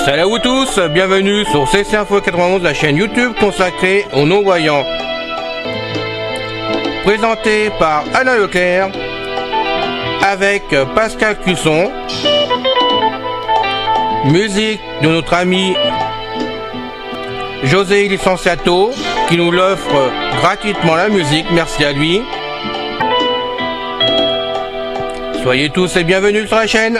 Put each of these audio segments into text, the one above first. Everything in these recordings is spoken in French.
Salut à vous tous, bienvenue sur CC Info 91, la chaîne YouTube consacrée aux non-voyants. Présenté par Alain Leclerc, avec Pascal Cusson, musique de notre ami José Licenciato, qui nous l'offre gratuitement la musique, merci à lui. Soyez tous et bienvenus sur la chaîne.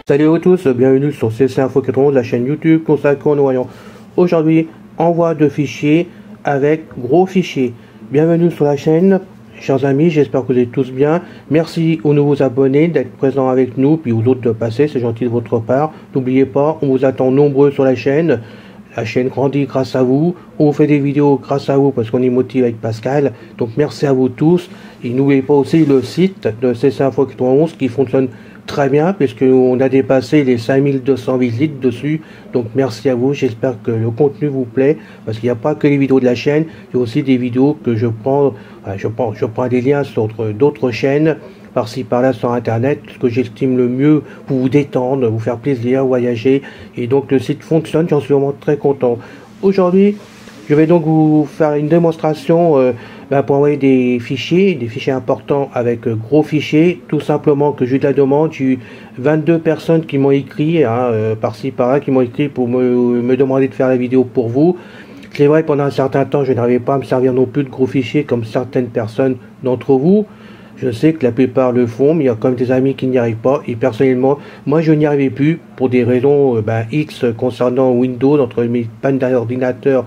Salut à vous tous, bienvenue sur CC Info 91, la chaîne YouTube consacrée aux non-voyants. Aujourd'hui, envoi de fichiers avec gros fichiers. Bienvenue sur la chaîne, chers amis, j'espère que vous êtes tous bien. Merci aux nouveaux abonnés d'être présents avec nous, puis aux autres de passer, c'est gentil de votre part. N'oubliez pas, on vous attend nombreux sur la chaîne. La chaîne grandit grâce à vous. On fait des vidéos grâce à vous parce qu'on est motivé avec Pascal. Donc merci à vous tous. Et n'oubliez pas aussi le site de CC Info 91 qui fonctionne très bien puisqu'on a dépassé les 5200 visites dessus. Donc merci à vous. J'espère que le contenu vous plaît parce qu'il n'y a pas que les vidéos de la chaîne. Il y a aussi des vidéos que je prends des liens sur d'autres chaînes par-ci par-là sur internet, ce que j'estime le mieux pour vous détendre, vous faire plaisir, voyager, et donc le site fonctionne, j'en suis vraiment très content. Aujourd'hui, je vais donc vous faire une démonstration pour envoyer des fichiers importants avec gros fichiers, tout simplement que j'ai eu de la demande. J'ai eu 22 personnes qui m'ont écrit, par-ci par-là, qui m'ont écrit pour me demander de faire la vidéo pour vous. C'est vrai, pendant un certain temps, je n'arrivais pas à me servir non plus de gros fichiers comme certaines personnes d'entre vous. Je sais que la plupart le font, mais il y a quand même des amis qui n'y arrivent pas. Et personnellement, moi je n'y arrivais plus pour des raisons X concernant Windows, entre mes pannes d'ordinateur,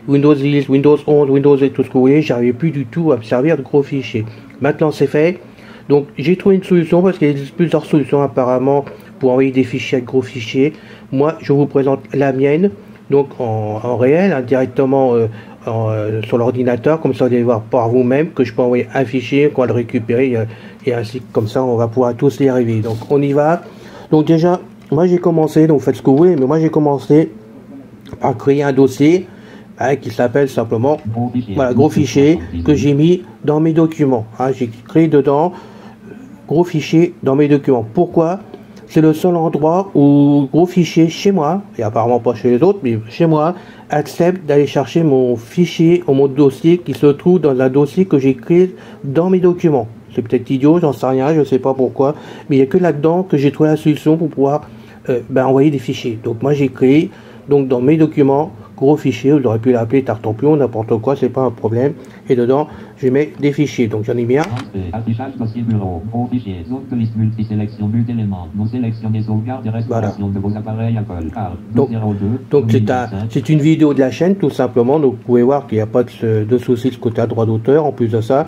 Windows 10, Windows 11, Windows et tout ce que vous voulez, j'arrivais plus du tout à me servir de gros fichiers. Maintenant c'est fait. Donc j'ai trouvé une solution parce qu'il existe plusieurs solutions apparemment pour envoyer des fichiers avec gros fichiers. Moi je vous présente la mienne, donc en réel, directement sur l'ordinateur, comme ça vous allez voir par vous-même que je peux envoyer un fichier, qu'on va le récupérer et ainsi comme ça on va pouvoir tous y arriver. Donc on y va. Donc déjà moi j'ai commencé, donc faites ce que vous voulez, mais moi j'ai commencé par créer un dossier qui s'appelle simplement gros fichier que j'ai mis dans mes documents. J'ai créé dedans gros fichier dans mes documents. Pourquoi? C'est le seul endroit où gros fichier chez moi, et apparemment pas chez les autres, mais chez moi, accepte d'aller chercher mon fichier ou mon dossier qui se trouve dans un dossier que j'ai créé dans mes documents. C'est peut-être idiot, j'en sais rien, je sais pas pourquoi, mais il n'y a que là-dedans que j'ai trouvé la solution pour pouvoir envoyer des fichiers. Donc moi j'ai créé donc dans mes documents gros fichier, vous aurez pu l'appeler Tartampion, n'importe quoi, c'est pas un problème. Et dedans, je mets des fichiers. Donc j'en ai mis un. Affichage dossier bureau, gros fichier, zone de liste multisélection, multi-éléments, non sélectionné, sauvegarde et restauration de vos appareils Apple. Donc c'est une vidéo de la chaîne, tout simplement. Donc vous pouvez voir qu'il n'y a pas de souci de ce côté à droit d'auteur, en plus de ça.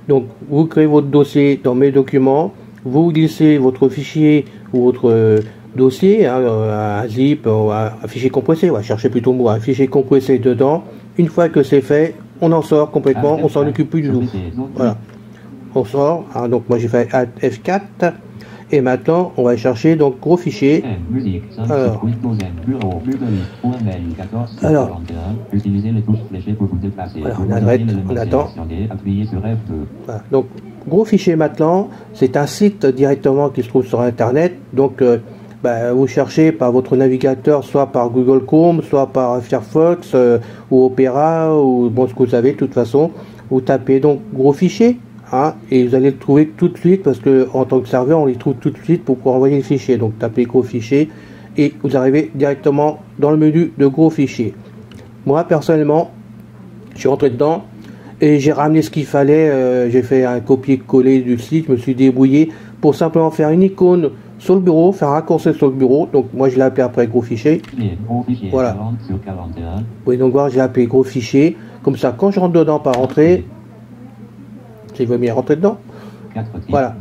Donc vous créez votre dossier dans mes documents, vous glissez votre fichier ou votre dossier, un zip, un fichier compressé, on va chercher plutôt le mot, un fichier compressé dedans. Une fois que c'est fait, on en sort complètement, on s'en occupe plus du tout. Voilà, on sort. Donc moi j'ai fait F4 et maintenant on va chercher donc gros fichier. Alors, voilà, on arrête, on attend. Voilà, donc gros fichier maintenant, c'est un site directement qui se trouve sur internet. Donc vous cherchez par votre navigateur, soit par Google Chrome, soit par Firefox ou Opera, ou bon, ce que vous avez de toute façon. Vous tapez donc gros fichier, et vous allez le trouver tout de suite parce que en tant que serveur, on les trouve tout de suite pour pouvoir envoyer le fichier. Donc tapez gros fichier et vous arrivez directement dans le menu de gros fichier. Moi personnellement, je suis rentré dedans et j'ai ramené ce qu'il fallait. J'ai fait un copier-coller du site, je me suis débrouillé pour simplement faire une icône sur le bureau, faire un raccourci sur le bureau. Donc moi je l'ai appelé après gros fichier. Voilà. Vous pouvez donc voir, j'ai appelé gros fichier. Comme ça, quand je rentre dedans par entrée, s'il veut bien rentrer dedans. Voilà.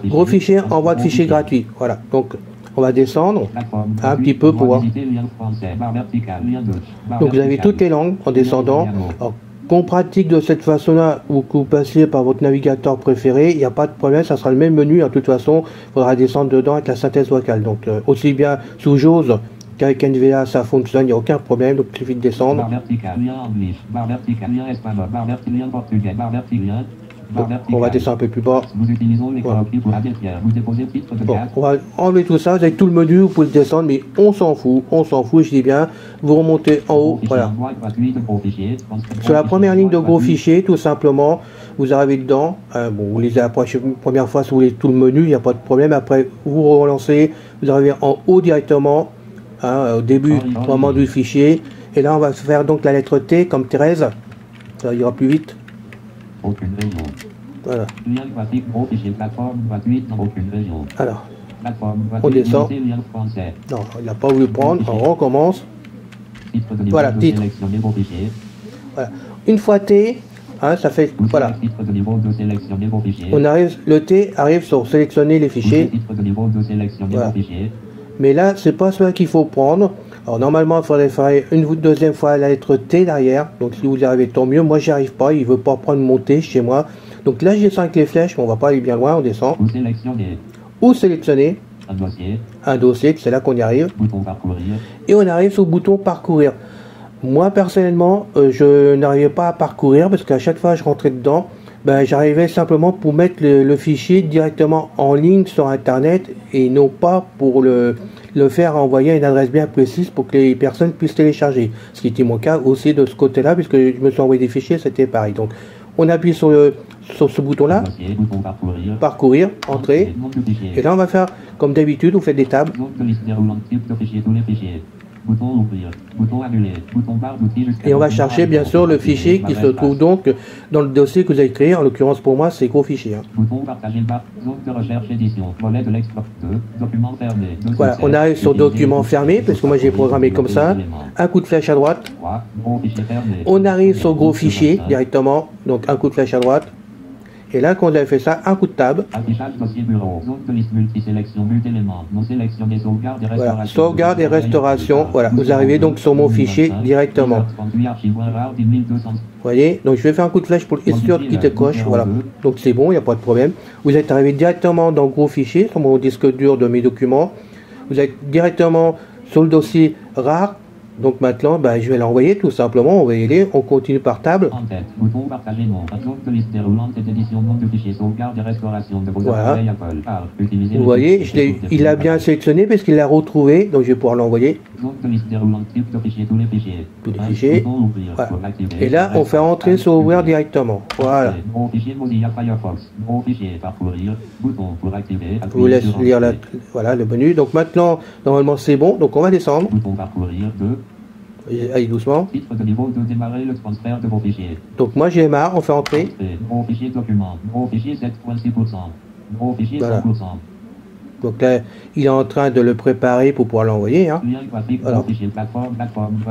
Gros fichier, envoi de fichier gratuit. Voilà. Donc on va descendre un petit peu pour voir. Donc vous avez toutes les langues en descendant. Alors, on pratique de cette façon-là, ou que vous passez par votre navigateur préféré, il n'y a pas de problème, ça sera le même menu. De toute façon, il faudra descendre dedans avec la synthèse vocale. Donc, aussi bien sous JAWS qu'avec NVDA, ça fonctionne, il n'y a aucun problème. Donc, il suffit de descendre. Barre verticale, lien anglais, barre verticale, lien espagnol, barre verticale, lien portugais, barre verticale. Donc, on va descendre un peu plus bas. Nous utilisons les copies pour advertir. Vous déposez titre de Bon, carte. on va enlever tout ça, vous avez tout le menu, vous pouvez le descendre, mais on s'en fout, je dis bien. Vous remontez en haut, voilà. Sur la première ligne de gros fichiers, tout simplement, vous arrivez dedans. Bon, vous lisez la première fois si vous voulez tout le menu, il n'y a pas de problème. Après, vous relancez, vous arrivez en haut directement, au début, au moment du fichier. Et là, on va faire donc la lettre T comme Thérèse. Ça ira plus vite. Aucune région. Voilà. Lien graphique, gros fichier, plateforme gratuite dans aucune région. Alors, Plateforme on gratuite, descend. limité, lien français. Non, il n'a pas voulu prendre, on recommence. Titre de niveau Voilà, de titre. sélectionner vos fichiers. Voilà. Une fois T, hein, ça fait, voilà. Titre de niveau de sélectionner vos fichiers. On arrive, le T arrive sur sélectionner les fichiers. Titre de niveau de sélectionner Voilà. vos fichiers. Mais là, c'est pas cela qu'il faut prendre. Alors normalement, il faudrait faire une deuxième fois la lettre T derrière. Donc si vous y arrivez, tant mieux. Moi, j'y arrive pas. Il veut pas prendre mon T chez moi. Donc là, je descends avec les flèches. On va pas aller bien loin. On descend. Vous sélectionnez Ou sélectionner un dossier. c'est là qu'on y arrive. Bouton parcourir. Et on arrive sur le bouton parcourir. Moi, personnellement, je n'arrivais pas à parcourir parce qu'à chaque fois que je rentrais dedans, ben, j'arrivais simplement pour mettre le fichier directement en ligne sur Internet et non pas pour le faire envoyer à une adresse bien précise pour que les personnes puissent télécharger. Ce qui était mon cas aussi de ce côté-là, puisque je me suis envoyé des fichiers, c'était pareil. Donc, on appuie sur ce bouton-là, Dossier, bouton parcourir, entrer, nom du fichier. et là on va faire comme d'habitude, vous faites des tables. Zone de liste déroulante, type de fichier, tous les fichiers. Bouton ouvrir, bouton annuler, bouton barre d'outils jusqu'à... Et on va chercher bien sûr le fichier qui se trouve donc dans le dossier que vous avez créé. En l'occurrence pour moi c'est gros fichier. Bouton partager barre, zone de recherche édition, volet de l'export 2, document fermé. Voilà, on arrive sur document fermé parce que moi j'ai programmé comme ça. Un coup de flèche à droite. 3, gros fichier fermé. On arrive sur gros fichier directement. Donc un coup de flèche à droite. Et là, quand on a fait ça, un coup de tab. Affichage dossier bureau. Zone de liste multisélection multi-éléments. Non sélectionné sauvegarde et restauration. Voilà, sauvegarde et restauration. Voilà, vous arrivez donc sur mon fichier directement. Vous voyez, donc je vais faire un coup de flèche pour être sûr qu'il te coche. Voilà, donc c'est bon, il n'y a pas de problème. Vous êtes arrivé directement dans gros fichier, sur mon disque dur de mes documents. Vous êtes directement sur le dossier rare. Donc maintenant, ben, je vais l'envoyer tout simplement, on va y aller, on continue par table. En tête, bouton partager nom, zone de liste déroulante et d'édition nom du fichier sauvegarde et restauration de vos Voilà. appareils Apple. Utiliser Vous voyez, il a bien sélectionné parce qu'il l'a retrouvé, donc je vais pouvoir l'envoyer. Zone de liste déroulante, type de fichier, tous les fichiers. Tous les fichiers. Bouton ouvrir Voilà. pour l'activer. Et là, on fait entrer sur ouvrir directement. Voilà. Gros fichier Mozilla Firefox. Gros fichier parcourir. Bouton pour activer. Je vous laisse lire voilà, le menu. Donc maintenant, normalement c'est bon, donc on va descendre. Bouton parcourir 2. Allez doucement. Titre de niveau 2, démarrer le transfert de vos fichiers. Donc moi j'ai marre, on fait entrer. Gros fichier document. Gros fichier 7.6%. Gros fichier 100%. Voilà. Donc là, il est en train de le préparer pour pouvoir l'envoyer. Hein. Lien graphique, Alors. gros fichier, plateforme,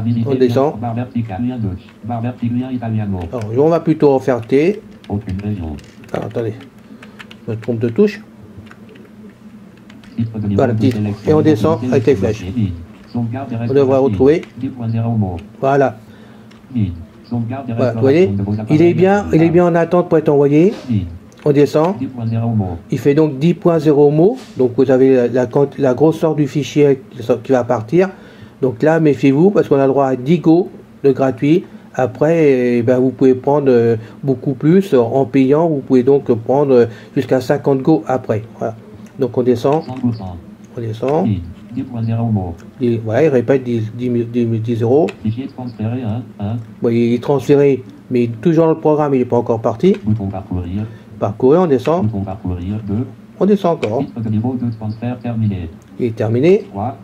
visiter, On descend. barre verticale, lien Dutch, barre verticale, lien italiano. Alors on va plutôt en faire T. Aucune région. Alors attendez, je me trompe de touche. Titre de niveau Voilà, de titre. sélection, Et on descend dossier, avec les dossier, flèches. vide. Sauvegarde et On devrait retrouver. 10.0 mots. Voilà. Vide. Sauvegarde et Voilà, vous voyez, restauration de vos il est appareils. bien en attente pour être envoyé. Vide. On descend. 10.0 mots. Il fait donc 10.0 mots. Donc vous avez la grosseur du fichier qui va partir. Donc là, méfiez-vous parce qu'on a le droit à 10 Go de gratuit. Après, eh ben, vous pouvez prendre beaucoup plus en payant. Vous pouvez donc prendre jusqu'à 50 Go après. Voilà. Donc on descend. 100%. On descend. Vide. 10.0 mots. Et, voilà, il répète 10 0. Fichier transféré 1. Bon, il est transféré, mais toujours dans le programme, il n'est pas encore parti. Bouton parcourir. Parcourir, on descend. Bouton parcourir 2. On descend encore. Titre de niveau 2 transfert terminé. Il est terminé. 3.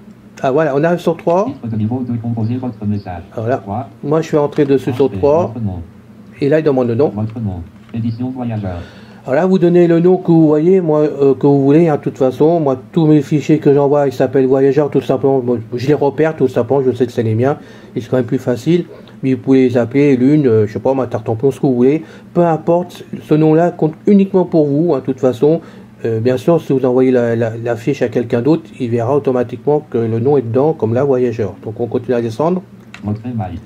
Ah voilà, on arrive sur 3. Titre de niveau 2 composez votre message. Alors là, 3. moi je vais entrer dessus sur 3. Votre nom. Et là, il demande le nom. Votre nom. Édition voyageur. Alors là, vous donnez le nom que vous voyez, moi, que vous voulez, hein, de toute façon. Moi, tous mes fichiers que j'envoie, ils s'appellent voyageurs, tout simplement. Moi, je les repère, tout simplement, je sais que c'est les miens. Et c'est quand même plus facile. Mais vous pouvez les appeler l'une, je sais pas, ma tartempion, ce que vous voulez. Peu importe, ce nom-là compte uniquement pour vous, hein, de toute façon. Bien sûr, si vous envoyez la fiche à quelqu'un d'autre, il verra automatiquement que le nom est dedans, comme là, voyageur. Donc on continue à descendre. Votre email.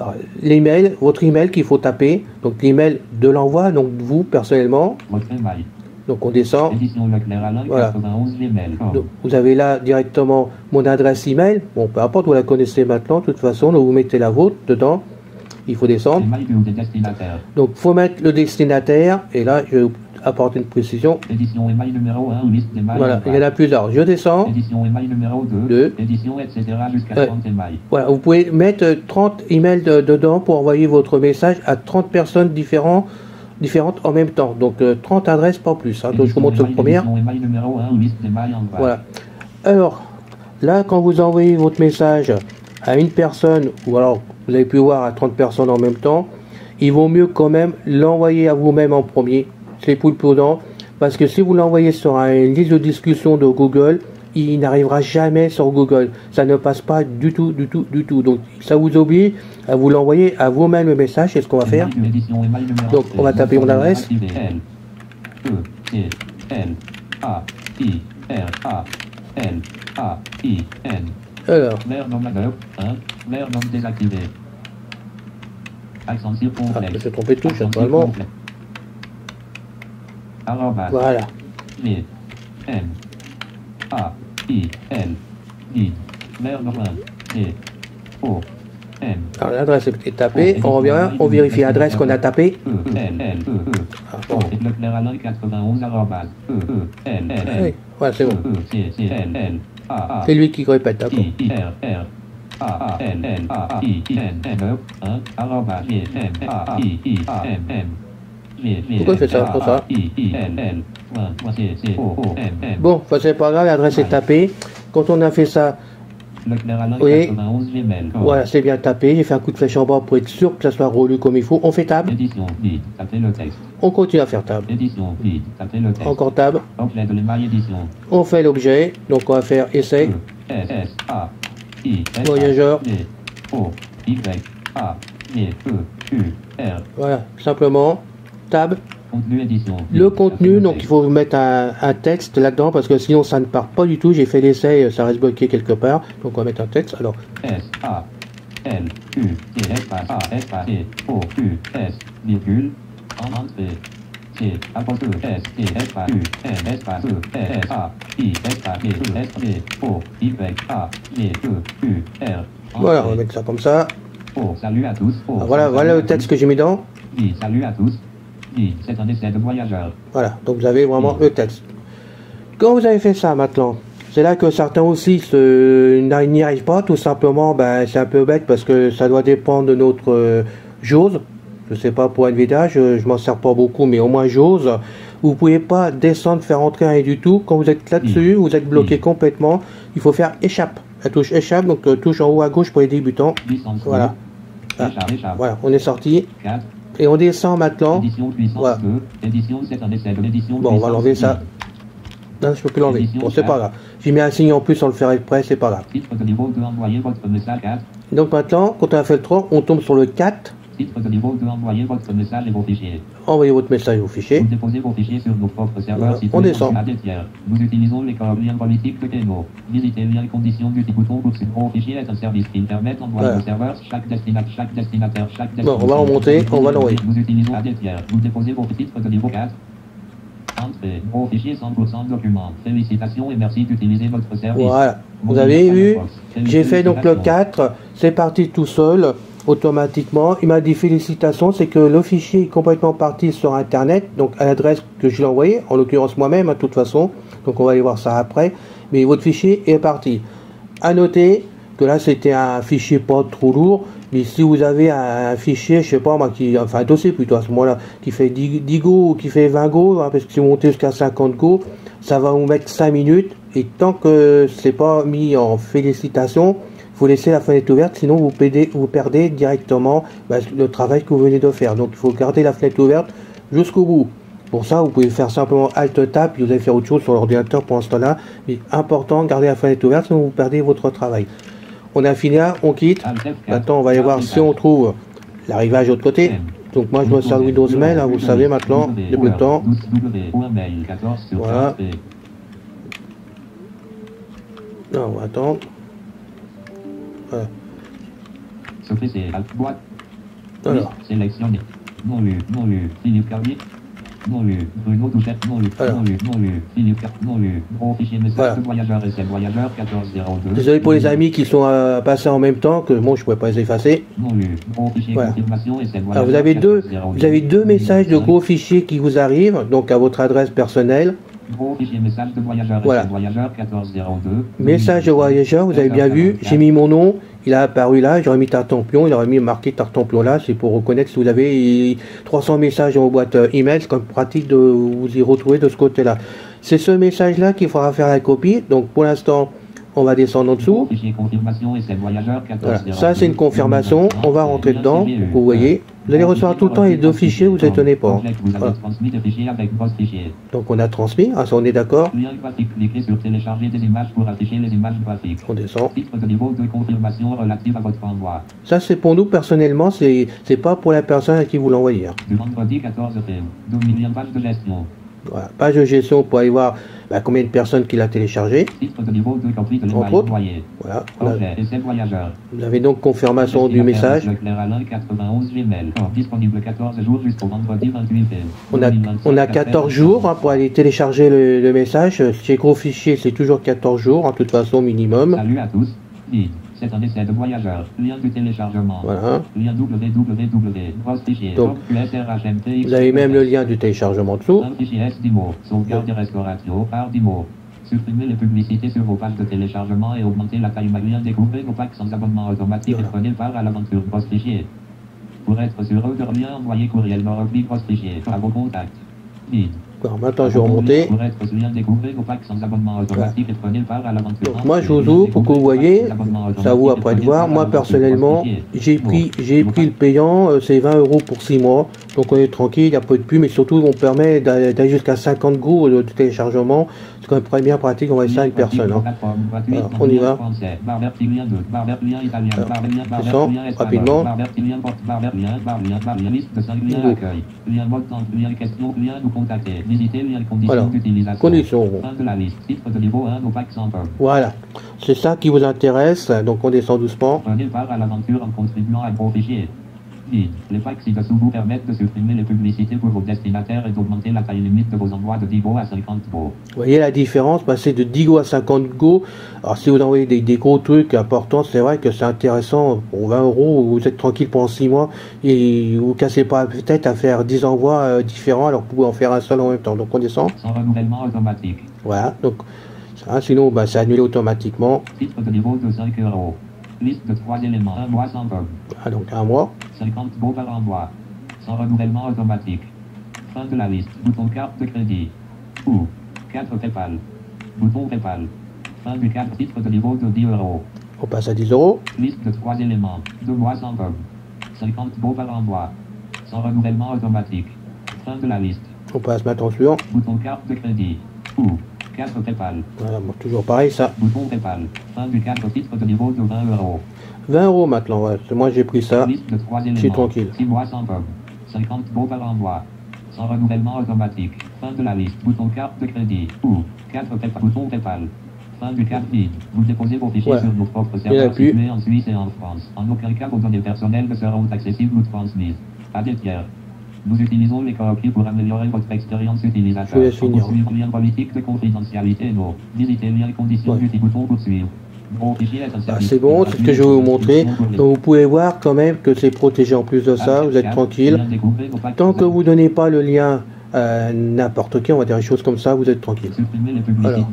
Alors, l'email, votre email qu'il faut taper, donc l'email de l'envoi, donc vous personnellement. Votre email. Donc on descend. Édition Leclerc Alain, Voilà. 91 Gmail. Donc, vous avez là directement mon adresse email. Bon, peu importe, vous la connaissez maintenant, de toute façon, donc vous mettez la vôtre dedans. Il faut descendre. Email du destinataire. Donc il faut mettre le destinataire, et là je vais vous apporter une précision. Édition email numéro 1, liste d'email. Voilà, il y en a plusieurs. Je descends. Édition email numéro 2. Deux. Édition, etc. jusqu'à 30 emails. Voilà, vous pouvez mettre 30 emails dedans pour envoyer votre message à 30 personnes différentes en même temps. Donc 30 adresses, pas plus. Hein. Donc je vous montre la première. Email numéro 1, liste d'email en bas. Voilà. Alors, là, quand vous envoyez votre message à une personne, ou alors vous avez pu voir à 30 personnes en même temps, il vaut mieux quand même l'envoyer à vous-même en premier. C'est plus prudent, parce que si vous l'envoyez sur une liste de discussion de Google, il n'arrivera jamais sur Google. Ça ne passe pas du tout. Donc, ça vous oblige à vous l'envoyer à vous-même le message. C'est ce qu'on va faire. Donc, on va taper mon adresse. Alors, je suis trompé de touche, naturellement. Voilà. Alors l'adresse est tapée, on revient, on vérifie l'adresse qu'on a tapée. Ah, bon. Oui, voilà, c'est bon. C'est lui qui répète, d'accord. Pourquoi il fait ça pour ça? Bon, c'est pas grave, l'adresse est tapée. Quand on a fait ça, oui, voilà, c'est bien tapé. J'ai fait un coup de flèche en bas pour être sûr que ça soit relu comme il faut. On fait table. On continue à faire table. Encore table. On fait l'objet. Donc on va faire essai. Voyageur. Voilà, simplement. Table. Le contenu, donc il faut mettre un texte là-dedans parce que sinon ça ne part pas du tout. J'ai fait l'essai, ça reste bloqué quelque part. Donc on va mettre un texte. Alors voilà, on va mettre ça comme ça. Salut à tous. Voilà le texte que j'ai mis dedans. Salut à tous. C'est un essai de voyageur. Voilà, donc vous avez vraiment le texte. Quand vous avez fait ça maintenant, c'est là que certains aussi n'y arrivent pas, tout simplement, ben, c'est un peu bête parce que ça doit dépendre de notre JAWS. Je sais pas pour NVIDIA, je m'en sers pas beaucoup, mais au moins JAWS. Vous pouvez pas descendre, faire entrer rien du tout. Quand vous êtes là-dessus, vous êtes bloqué complètement. Il faut faire échappe. La touche échappe, donc touche en haut à gauche pour les débutants. Voilà. Ah, voilà, on est sorti. Et on descend maintenant. Voilà. Bon, on va l'enlever ça. Non, je peux plus l'enlever. Bon, c'est pas grave. J'ai mis un signe en plus sans le faire exprès, c'est pas grave. Donc maintenant, quand on a fait le 3, on tombe sur le 4. Titre de niveau 2, envoyez votre message et vos fichiers. Envoyez votre message et vos fichiers. Vous déposez vos fichiers sur nos propres serveurs. Voilà. On descend. Nous utilisons les coordonnées politiques de Keno. Visitez les conditions du petit bouton pour ce gros fichier est un service qui permet d'envoyer vos serveurs chaque destinataire. Bon, on va remonter, on va l'envoyer. Nous utilisons ADTR. Vous déposez vos titres de niveau 4. Entrée. Gros fichier 100% documents. Félicitations et merci d'utiliser votre service. Voilà. Vous avez vu, j'ai fait donc le 4. C'est parti tout seul. Automatiquement, il m'a dit félicitations, c'est que le fichier est complètement parti sur internet, donc à l'adresse que je l'ai envoyé, en l'occurrence moi-même, de toute façon, donc on va aller voir ça après, mais votre fichier est parti. À noter que là c'était un fichier pas trop lourd, mais si vous avez un fichier, je sais pas moi, enfin un dossier plutôt à ce moment-là, qui fait 10 Go ou qui fait 20 Go, hein, parce que si vous montez jusqu'à 50 Go, ça va vous mettre 5 minutes, et tant que c'est pas mis en félicitations, faut laisser la fenêtre ouverte, sinon vous perdez directement le travail que vous venez de faire. Donc il faut garder la fenêtre ouverte jusqu'au bout. Pour ça, vous pouvez faire simplement Alt Tab, puis vous allez faire autre chose sur l'ordinateur pour ce temps-là. Mais important, garder la fenêtre ouverte, sinon vous perdez votre travail. On a fini là, on quitte. Maintenant, on va aller voir si on trouve l'arrivage de l'autre côté. Donc moi, je dois faire Windows Mail, hein, vous le savez maintenant, depuis le temps. Voilà. Non, on va attendre. Voilà. Alors. Sélectionné. Non lu. Philippe Carlier. Non lu. Bruno Douchette. Non lu. Philippe Carlier. Non lu. Gros fichier message de voyageur et voyageur 1402. Désolé pour les amis qui sont passés en même temps, que bon, je ne pouvais pas les effacer. Non lu. Gros fichier confirmation et voyageur. Alors vous avez deux messages de gros fichiers qui vous arrivent, donc à votre adresse personnelle. Gros fichier message de voyageur et voyageur 1402. Message de voyageur, vous avez bien vu, j'ai mis mon nom, il a apparu là, j'aurais mis Tartempion, il aurait mis marqué Tartempion là, c'est pour reconnaître si vous avez 300 messages dans vos boîtes email, c'est comme pratique de vous y retrouver de ce côté-là. C'est ce message-là qu'il faudra faire la copie, donc pour l'instant, on va descendre en dessous. Voilà. Ça, c'est une confirmation, on va rentrer dedans, vous voyez. Vous allez recevoir tout le temps les deux fichiers, vous étonnez pas. Voilà. Donc on a transmis, ça on est d'accord. On descend. Ça c'est pour nous personnellement, c'est pas pour la personne à qui vous l'envoyez. Voilà, page de gestion pour aller voir combien de personnes qui l'a téléchargé. Entre autres. Voilà. Vous avez donc confirmation du message. On a 14 jours pour aller télécharger le message. Chez Gros Fichier, c'est toujours 14 jours, en toute façon minimum. Salut à tous. C'est un essai de voyageur. Lien du téléchargement. Voilà. Lien www. Grosse fichier. Donc, vous avez même le lien du téléchargement dessous. Un fichier S10 sauvegarde et restauration par 10 mots. Supprimez les publicités sur vos pages de téléchargement et augmentez la taille maximale. Découvrez vos packs sans abonnement automatique et prenez part à l'aventure Grosse Fichier. Pour être sûr de rien, envoyez courriel Grosse Fichier à vos contacts. Alors maintenant je vais remonter. Donc moi je vous ouvre pour que vous voyez, ça vous après de voir. Moi personnellement j'ai pris le payant, c'est 20 € pour 6 mois. Donc on est tranquille, il n'y a pas de pub, mais surtout on permet d'aller jusqu'à 50 go de téléchargement. C'est quand même très bien pratique, on va essayer à une personne. Hein. Alors, on y va. Descend rapidement. Voilà, conditions. Voilà, c'est ça qui vous intéresse, donc on descend doucement. Prenez part à l'aventure en contribuant à Gros Fichier. Les packs ci-dessous vous permettent de supprimer les publicités pour vos destinataires et d'augmenter la taille limite de vos envois de 10 go à 50 go. Vous voyez la différence, passer de 10 go à 50 go. Alors si vous envoyez des gros trucs importants, c'est vrai que c'est intéressant. Pour 20 €, vous êtes tranquille pendant 6 mois et vous ne cassez pas la tête à faire 10 envois différents alors que vous pouvez en faire un seul en même temps. Donc on descend. Sans renouvellement automatique. Voilà, donc ça, sinon c'est annulé automatiquement. Titre de niveau de 5 €. Liste de 3 éléments. 1 mois sans pub. Ah, donc 1 mois. 50 go par envoi. Sans renouvellement automatique. Fin de la liste. Bouton carte de crédit. Ou 4 PayPal. Bouton PayPal. Fin du 4 titre de niveau de 10 €. On passe à 10 €. Liste de 3 éléments. 2 mois sans pub. 50 go par envoi. Sans renouvellement automatique. Fin de la liste. On passe maintenant suivant. Bouton carte de crédit. Ou 4 PayPal. Voilà, bon, toujours pareil ça. Bouton PayPal. Fin du 4 titre de niveau de 20 €. 20 € maintenant, ouais. Moi j'ai pris ça. Liste de 3 éléments. Je suis tranquille. 6 mois sans pub. 50 go par envoi. Sans renouvellement automatique. Fin de la liste. Bouton carte de crédit. Ou 4 PayPal. Bouton PayPal. Fin du 4 vide. Vous déposez vos fichiers sur nos propres serveurs situés en Suisse et en France. En aucun cas vos données personnelles ne seront accessibles ou transmises à des tiers. Nous utilisons les copies pour améliorer votre expérience utilisateur. Je vais finir. Pour suivre lien politique de confidentialité, non. Visitez lien conditions du petit bouton pour suivre. C'est bon, c'est ce que je vais vous montrer. Donc vous pouvez voir quand même que c'est protégé en plus de ça, vous êtes tranquille. Tant que vous ne donnez pas le lien à n'importe qui, on va dire des choses comme ça, vous êtes tranquille. Alors,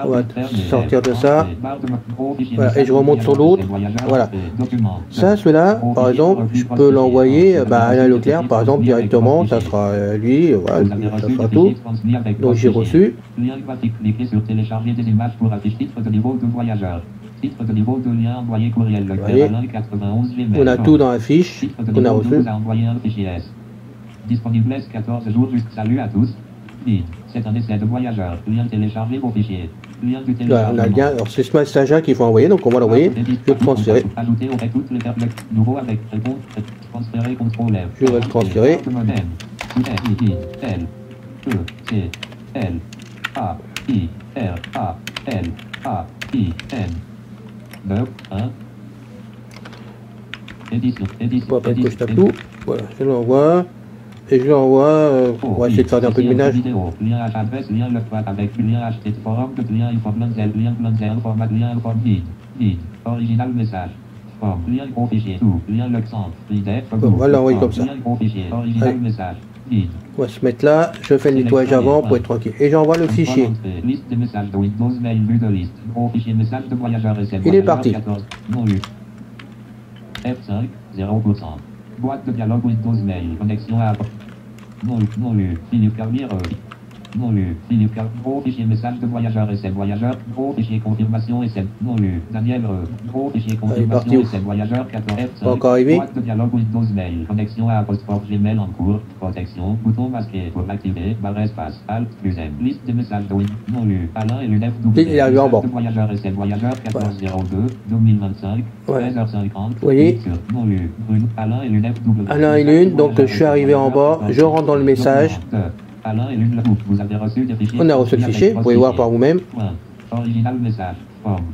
on va sortir de ça. Voilà, et je remonte sur l'autre. Voilà. Ça, celui-là, par exemple, je peux l'envoyer à Alain Leclerc, par exemple, directement. Ça sera lui, voilà, ça sera tout. Donc j'ai reçu. Sur télécharger des images pour afficher titre de niveau de voyageur. Titre de niveau de lien envoyé courriel Leclerc Alain 91 Gmail. On a tout dans la fiche qu'on a reçu. Envoyé un fichier S. Disponible 14 jours jusqu'à salut à tous. C'est un essai de voyageur. Lien télécharger vos fichiers. Lien du téléchargement. Voilà, on a le lien. Alors c'est ce message-là qu'il faut envoyer, donc on va l'envoyer. Je vais le transférer. Ajouter au toutes les nouveau avec réponse. Transférer contrôle. Je vais le transférer. L E C L A I R A L A I N 9 1 Pas après que je tape tout. Voilà, je l'envoie. Et je l'envoie. On va essayer de faire un peu de ménage. Lien adresse, lien le chat avec lien acheté de forum, lien info blanzel, format, lien format, vide, original message. Forme, lien gros fichier, tout, lien le centre, bon, on va l'envoyer comme ça. Lien gros fichier, original message. On va se mettre là, je fais le nettoyage avant pour être tranquille. Et j'envoie le fichier. Liste de messages de Windows Mail, vue de liste. Gros fichier message de voyageurs et il est parti. 14, non lu. F5, 0%. Boîte de dialogue Windows Mail, connexion à... Non lu. Philippe Carmier, non lu. Philippe Carmier, gros fichier message de voyageurs et voyageurs. Gros fichier confirmation et non lu. Daniel, gros fichier confirmation et voyageurs 14 F5. Encore arrivé. Boîte de dialogue Windows Mail, connexion à apostrophe Gmail en cours. Protection, bouton masqué pour l'activer. Barre espace, Alt, plus M. Liste de messages de Windows, non lu. Alain et l'UNEF W. Il est arrivé en bas. De voyageurs et voyageurs 1402 2025. 13h50. Vous voyez. Non lu. Alain et l'UNEF W. Alain et l'une, donc je suis arrivé en bas, je rentre dans le message. Alain et l'une, vous avez reçu des fichiers. On a reçu le fichier, vous pouvez voir par vous-même. Original message, forme.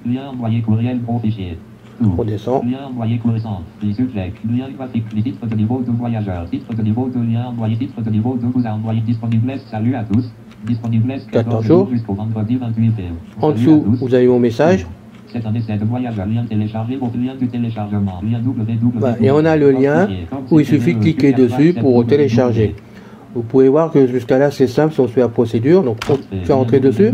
Lien envoyé courriel, gros fichier. On descend. Lien envoyé courriel, subject, lien graphique, titre de niveau de voyageur, titre de niveau de lien envoyé, titre de niveau de vous a envoyé disponible, salut à tous. Disponible 14 jours. Jusqu'au vendredi 28 février. En dessous, vous avez mon message. C'est un essai de voyageur, lien téléchargé, votre lien du téléchargement, lien www. Voilà. Et on a le lien où il suffit de cliquer dessus pour télécharger. Vous pouvez voir que jusqu'à là c'est simple si on suit la procédure, donc on fait entrer dessus.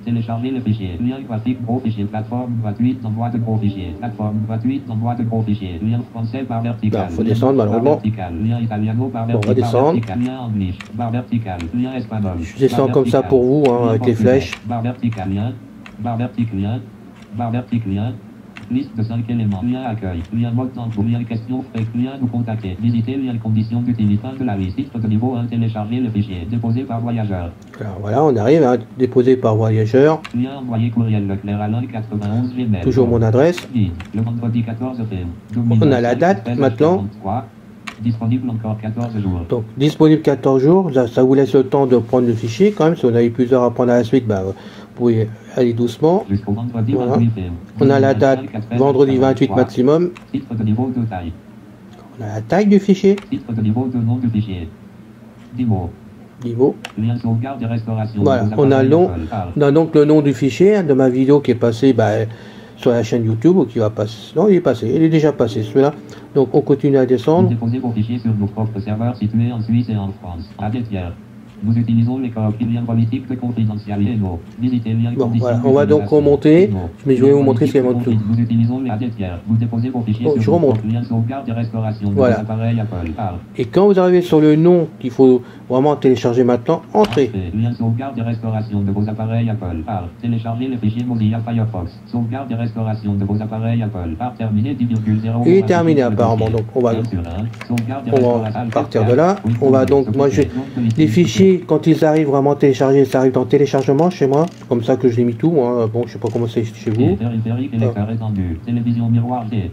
Télécharger le fichier, lien graphique, gros fichier, plateforme gratuite, envoi de gros fichier, plateforme gratuite, envoi de gros fichier, lien français par vertical. Il faut descendre malheureusement. Lien italiano par vertical. On va descendre. Lien anglais, par vertical, lien espagnol. Je descends comme ça pour vous, hein, avec les flèches. Barre vertical, lien, barre vertical, lien, barre vertical, lien. Liste de 5 éléments. Lien accueil. Lien mode d'emploi. Lien question frais. Lien nous contacter. Visiter. Lien conditions d'utilité. Fin de la liste. Titre de niveau 1. Télécharger le fichier. Déposé par voyageur. Alors voilà, on arrive à déposer par voyageur. Lien envoyé courriel Leclerc Alain 91 Gmail. Toujours mon adresse. Le vendredi 14 février. On a la date maintenant. Disponible encore 14 jours. Donc disponible 14 jours. Ça vous laisse le temps de prendre le fichier. Quand même, si on a eu plusieurs à prendre à la suite, bah, vous pouvez aller doucement. Jusqu'au vendredi voilà. 28 février. On a la date vendredi 28 maximum. Titre de niveau de taille. On a la taille du fichier. Titre de niveau de nom du fichier. 10 mots. Niveau. Lien sauvegarde et restauration. Voilà, on a donc le nom du fichier de ma vidéo qui est passé sur la chaîne YouTube ou qui va passer. Non, il est passé, il est déjà passé celui-là. Donc on continue à descendre. Déposez vos fichiers sur nos propres serveurs situés en Suisse et en France. À des tiers. Nous utilisons les liens politiques de confidentialité. Visitez lien bon, voilà. On va donc remonter, mais je vais vous montrer ce qu'il y a en dessous. Nous utilisons les tiers. Vous déposez vos fichiers je sur remonte. lien sauvegarde et restauration de voilà. appareils Apple. Et quand vous arrivez sur le nom qu'il faut vraiment télécharger maintenant, entrez. Lien sauvegarde et restauration de vos appareils Apple. Télécharger les fichiers Mozilla Firefox. Sauvegarde et restauration de vos appareils Apple. Terminé 10,0. Il est terminé apparemment, donc on va partir de là. On va donc, moi les fichiers quand ils arrivent vraiment téléchargés, ça arrive dans téléchargement chez moi, comme ça que je l'ai mis tout, moi. Bon, je sais pas comment c'est chez vous. Périphérique, électeur étendu, télévision miroir T.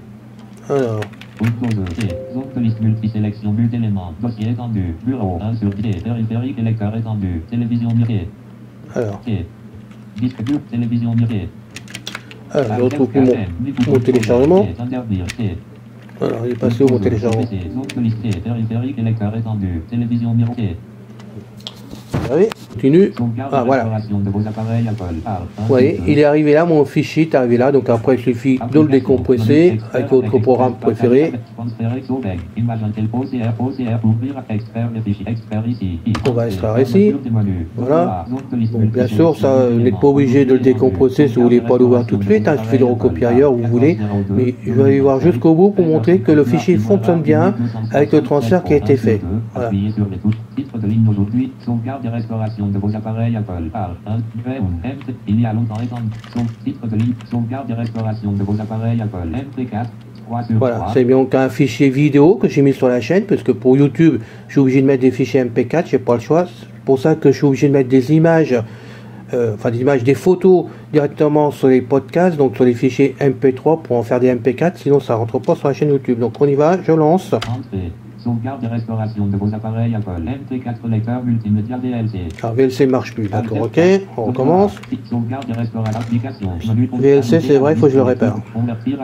Alors. Windows T, zone de liste multisélection, but d'éléments, dossier étendu, bureau 1 sur T, périphérique, électeur étendu, télévision mirée. Alors. T. Disque dur, télévision mirée. Alors, je retrouve mon téléchargement. Alors, il est passé au mon téléchargement. Zone de liste T, périphérique, électeur étendu, télévision mirée. Allez, continue. Ah voilà. Vous voyez, il est arrivé là, mon fichier est arrivé là, donc après il suffit de le décompresser avec votre programme préféré. On va extraire ici. Voilà. Donc bien sûr, ça, vous n'êtes pas obligé de le décompresser si vous voulez pas l'ouvrir tout de suite, hein, il suffit de le recopier ailleurs où vous voulez. Mais je vais aller voir jusqu'au bout pour montrer que le fichier fonctionne bien avec le transfert qui a été fait. Voilà. De ligne aujourd'hui, sauvegarde et restauration de vos appareils Apple. Il y a longtemps étendu. Titre de ligne, sauvegarde et restauration de vos appareils Apple. MP4. Voilà, c'est bien un fichier vidéo que j'ai mis sur la chaîne, parce que pour YouTube, je suis obligé de mettre des fichiers MP4, j'ai pas le choix. C'est pour ça que je suis obligé de mettre des images, des photos directement sur les podcasts, donc sur les fichiers MP3 pour en faire des MP4, sinon ça rentre pas sur la chaîne YouTube. Donc on y va, je lance. Sauvegarde et restauration de vos appareils Apple. MP4 lecteur multimédia VLC. Alors VLC marche plus, d'accord, ok, on recommence. Sauvegarde et restauration application. VLC c'est vrai, il faut que je le répare. Convertir,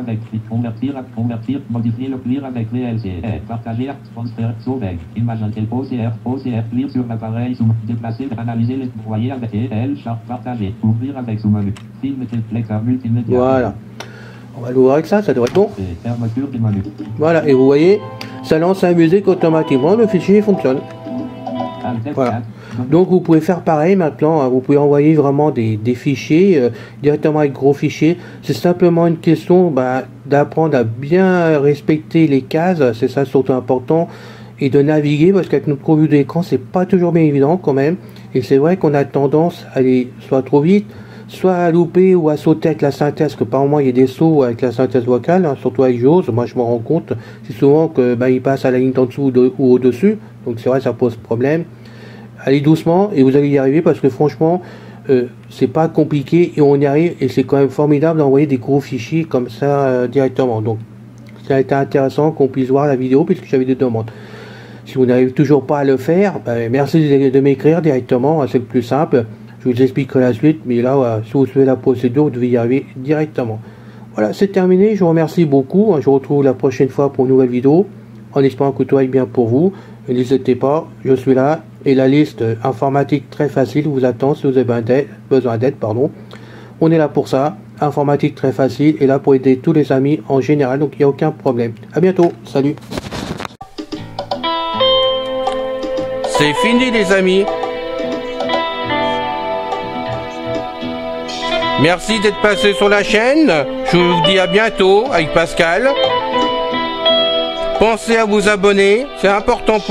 modifier le clear avec VLC. Partager, transfert, sauvegarde. Image OCR, clear sur l'appareil, déplacer, analyser les voyez avec EL, partager, ouvrir avec sous-menu. Film lecteur multimédia. Voilà. On va l'ouvrir avec ça, ça devrait être bon. Fermeture du menu. Voilà, et vous voyez, ça lance la musique automatiquement, le fichier fonctionne. Voilà. Donc vous pouvez faire pareil maintenant, hein. Vous pouvez envoyer vraiment des fichiers directement avec gros fichiers. C'est simplement une question d'apprendre à bien respecter les cases, c'est ça surtout important, et de naviguer, parce qu'avec notre pro vue d'écran, c'est pas toujours bien évident quand même. Et c'est vrai qu'on a tendance à aller soit trop vite, soit à louper ou à sauter avec la synthèse, que par moment il y a des sauts avec la synthèse vocale, hein, surtout avec JAWS. Moi je me rends compte, c'est souvent que il passe à la ligne d'en dessous ou au-dessus, donc c'est vrai ça pose problème. Allez doucement et vous allez y arriver, parce que franchement c'est pas compliqué et on y arrive, et c'est quand même formidable d'envoyer des gros fichiers comme ça directement. Donc ça a été intéressant qu'on puisse voir la vidéo, puisque j'avais des demandes. Si vous n'arrivez toujours pas à le faire, merci de m'écrire directement, hein, c'est le plus simple. Je vous expliquerai la suite, mais là, si vous suivez la procédure, vous devez y arriver directement. Voilà, c'est terminé. Je vous remercie beaucoup. Je vous retrouve la prochaine fois pour une nouvelle vidéo, en espérant que tout aille bien pour vous. N'hésitez pas, je suis là. Et la liste informatique très facile vous attend si vous avez besoin d'aide. On est là pour ça. Informatique très facile, et là pour aider tous les amis en général, donc il n'y a aucun problème. À bientôt. Salut. C'est fini les amis. Merci d'être passé sur la chaîne. Je vous dis à bientôt avec Pascal. Pensez à vous abonner, c'est important pour